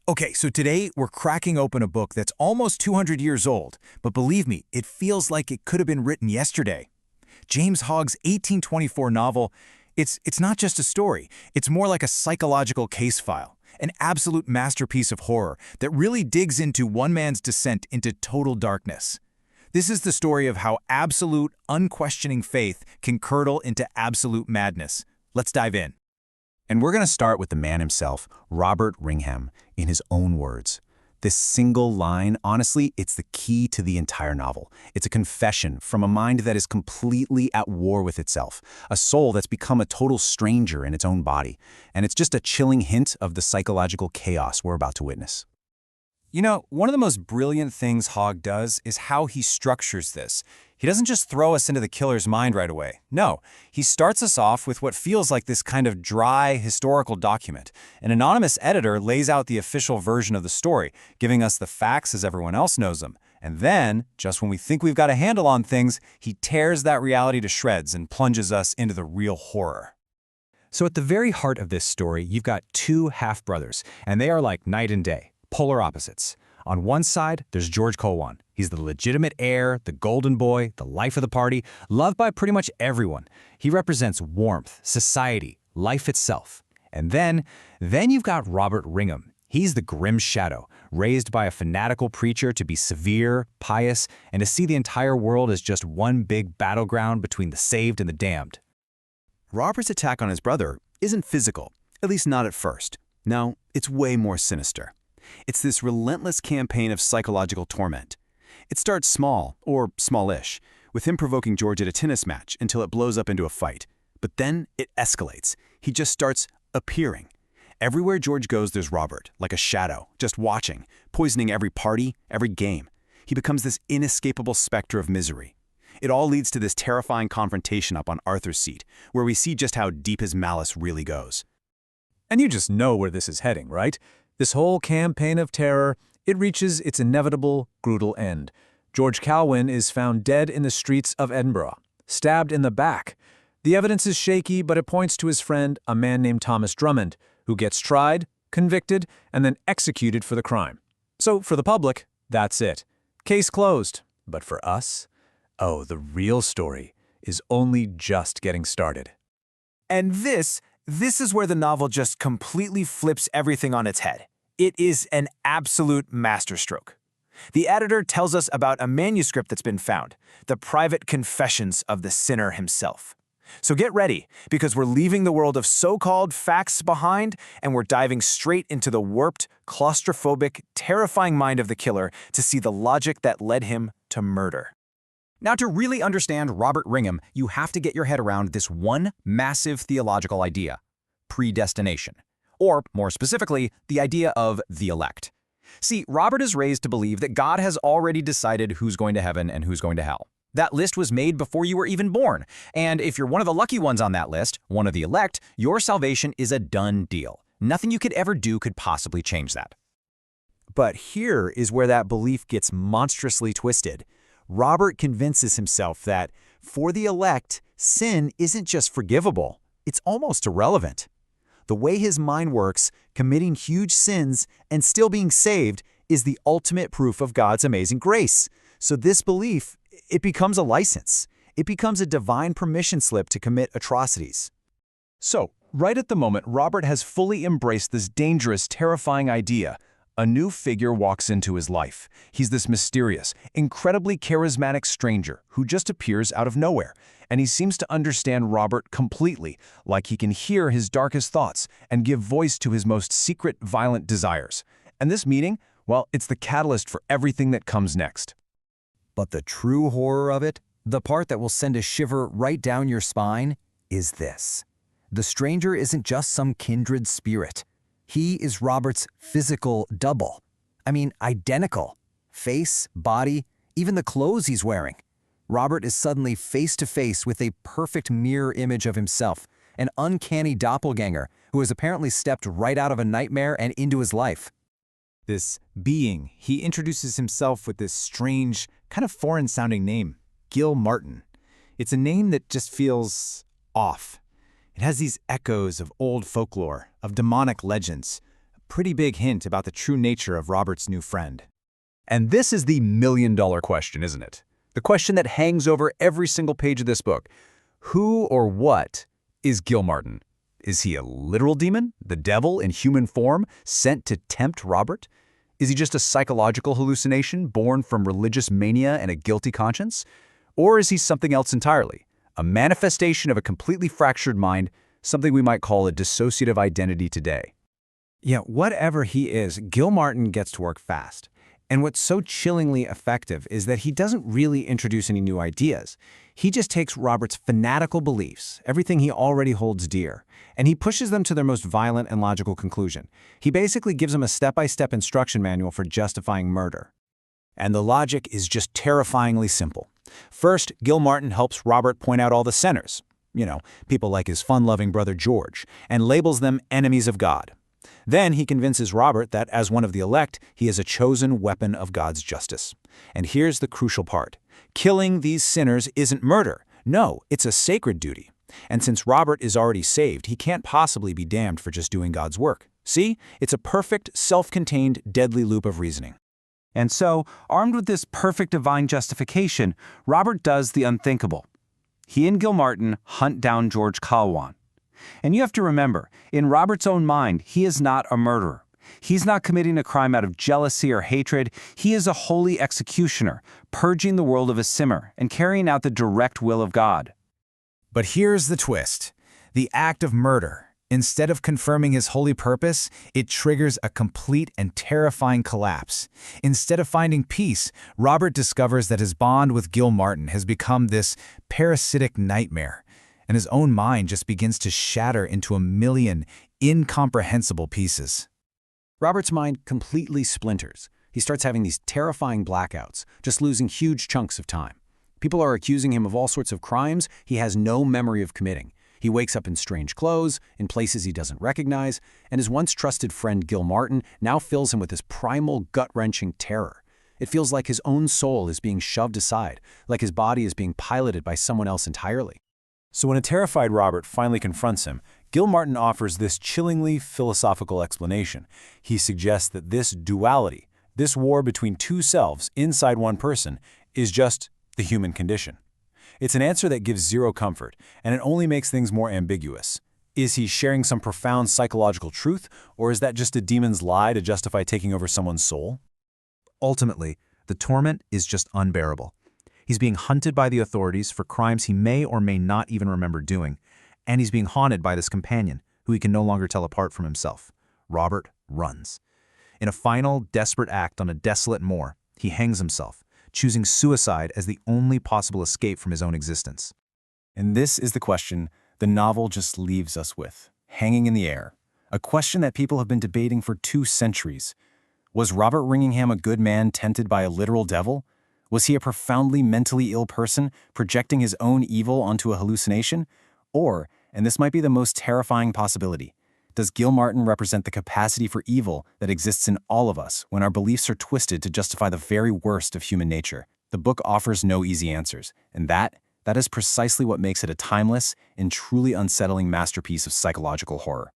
Okay, so today we're cracking open a book that's almost 200 years old, but believe me, it feels like it could have been written yesterday. James Hogg's 1824 novel, it's not just a story, it's more like a psychological case file, an absolute masterpiece of horror that really digs into one man's descent into total darkness. This is the story of how absolute, unquestioning faith can curdle into absolute madness. Let's dive in. And we're going to start with the man himself, Robert Ringham, in his own words. This single line, honestly, it's the key to the entire novel. It's a confession from a mind that is completely at war with itself, a soul that's become a total stranger in its own body. And it's just a chilling hint of the psychological chaos we're about to witness. You know, one of the most brilliant things Hogg does is how he structures this. He doesn't just throw us into the killer's mind right away. No, he starts us off with what feels like this kind of dry, historical document. An anonymous editor lays out the official version of the story, giving us the facts as everyone else knows them. And then, just when we think we've got a handle on things, he tears that reality to shreds and plunges us into the real horror. So at the very heart of this story, you've got two half-brothers, and they are like night and day. Polar opposites. On one side, there's George Colwan. He's the legitimate heir, the golden boy, the life of the party, loved by pretty much everyone. He represents warmth, society, life itself. And then you've got Robert Ringham. He's the grim shadow, raised by a fanatical preacher to be severe, pious, and to see the entire world as just one big battleground between the saved and the damned. Robert's attack on his brother isn't physical, at least not at first. No, it's way more sinister. It's this relentless campaign of psychological torment. It starts small, or smallish, with him provoking George at a tennis match until it blows up into a fight. But then it escalates. He just starts appearing. Everywhere George goes, there's Robert, like a shadow, just watching, poisoning every party, every game. He becomes this inescapable specter of misery. It all leads to this terrifying confrontation up on Arthur's Seat, where we see just how deep his malice really goes. And you just know where this is heading, right? This whole campaign of terror, it reaches its inevitable, brutal end. George Calwyn is found dead in the streets of Edinburgh, stabbed in the back. The evidence is shaky, but it points to his friend, a man named Thomas Drummond, who gets tried, convicted, and then executed for the crime. So for the public, that's it. Case closed. But for us, oh, the real story is only just getting started. And this is where the novel just completely flips everything on its head. It is an absolute masterstroke. The editor tells us about a manuscript that's been found, the private confessions of the sinner himself. So get ready, because we're leaving the world of so-called facts behind, and we're diving straight into the warped, claustrophobic, terrifying mind of the killer to see the logic that led him to murder. Now, to really understand Robert Ringham, you have to get your head around this one massive theological idea: predestination. Or, more specifically, the idea of the elect. See, Robert is raised to believe that God has already decided who's going to heaven and who's going to hell. That list was made before you were even born, and if you're one of the lucky ones on that list, one of the elect, your salvation is a done deal. Nothing you could ever do could possibly change that. But here is where that belief gets monstrously twisted. Robert convinces himself that, for the elect, sin isn't just forgivable, it's almost irrelevant. The way his mind works, committing huge sins and still being saved, is the ultimate proof of God's amazing grace. So this belief, it becomes a license. It becomes a divine permission slip to commit atrocities. So, right at the moment Robert has fully embraced this dangerous, terrifying idea, a new figure walks into his life. He's this mysterious, incredibly charismatic stranger who just appears out of nowhere, and he seems to understand Robert completely, like he can hear his darkest thoughts and give voice to his most secret, violent desires. And this meeting, well, it's the catalyst for everything that comes next. But the true horror of it, the part that will send a shiver right down your spine, is this. The stranger isn't just some kindred spirit. He is Robert's physical double. I mean, identical. Face, body, even the clothes he's wearing. Robert is suddenly face to face with a perfect mirror image of himself, an uncanny doppelganger who has apparently stepped right out of a nightmare and into his life. This being, he introduces himself with this strange, kind of foreign-sounding name, Gil Martin. It's a name that just feels off. It has these echoes of old folklore, of demonic legends, Pretty big hint about the true nature of Robert's new friend. And this is the million-dollar question, isn't it? The question that hangs over every single page of this book. Who or what is Gilmartin? Is he a literal demon, the devil in human form, sent to tempt Robert? Is he just a psychological hallucination born from religious mania and a guilty conscience? Or is he something else entirely? A manifestation of a completely fractured mind, something we might call a dissociative identity today. Yeah, whatever he is, Gilmartin gets to work fast. And what's so chillingly effective is that he doesn't really introduce any new ideas. He just takes Robert's fanatical beliefs, everything he already holds dear, and he pushes them to their most violent and logical conclusion. He basically gives him a step-by-step instruction manual for justifying murder. And the logic is just terrifyingly simple. First, Gilmartin helps Robert point out all the sinners, people like his fun-loving brother George, and labels them enemies of God. Then he convinces Robert that as one of the elect, he is a chosen weapon of God's justice. And here's the crucial part. Killing these sinners isn't murder. No, it's a sacred duty. And since Robert is already saved, he can't possibly be damned for just doing God's work. See? It's a perfect, self-contained, deadly loop of reasoning. And so, armed with this perfect divine justification, Robert does the unthinkable. He and Gilmartin hunt down George Calwan. And you have to remember, in Robert's own mind, he is not a murderer. He's not committing a crime out of jealousy or hatred. He is a holy executioner, purging the world of a sinner and carrying out the direct will of God. But here's the twist. The act of murder, instead of confirming his holy purpose, it triggers a complete and terrifying collapse. Instead of finding peace, Robert discovers that his bond with Gilmartin has become this parasitic nightmare, and his own mind just begins to shatter into a million incomprehensible pieces. Robert's mind completely splinters. He starts having these terrifying blackouts, just losing huge chunks of time. People are accusing him of all sorts of crimes he has no memory of committing. He wakes up in strange clothes, in places he doesn't recognize, and his once trusted friend Gilmartin now fills him with this primal, gut-wrenching terror. It feels like his own soul is being shoved aside, like his body is being piloted by someone else entirely. So when a terrified Robert finally confronts him, Gilmartin offers this chillingly philosophical explanation. He suggests that this duality, this war between two selves inside one person, is just the human condition. It's an answer that gives zero comfort, and it only makes things more ambiguous. Is he sharing some profound psychological truth, or is that just a demon's lie to justify taking over someone's soul? Ultimately, the torment is just unbearable. He's being hunted by the authorities for crimes he may or may not even remember doing, and he's being haunted by this companion, who he can no longer tell apart from himself. Robert runs. In a final, desperate act on a desolate moor, he hangs himself, choosing suicide as the only possible escape from his own existence. And this is the question the novel just leaves us with, hanging in the air. A question that people have been debating for 2 centuries. Was Robert Ringingham a good man tempted by a literal devil? Was he a profoundly mentally ill person projecting his own evil onto a hallucination? Or, and this might be the most terrifying possibility, does Gilmartin represent the capacity for evil that exists in all of us when our beliefs are twisted to justify the very worst of human nature? The book offers no easy answers, and that is precisely what makes it a timeless and truly unsettling masterpiece of psychological horror.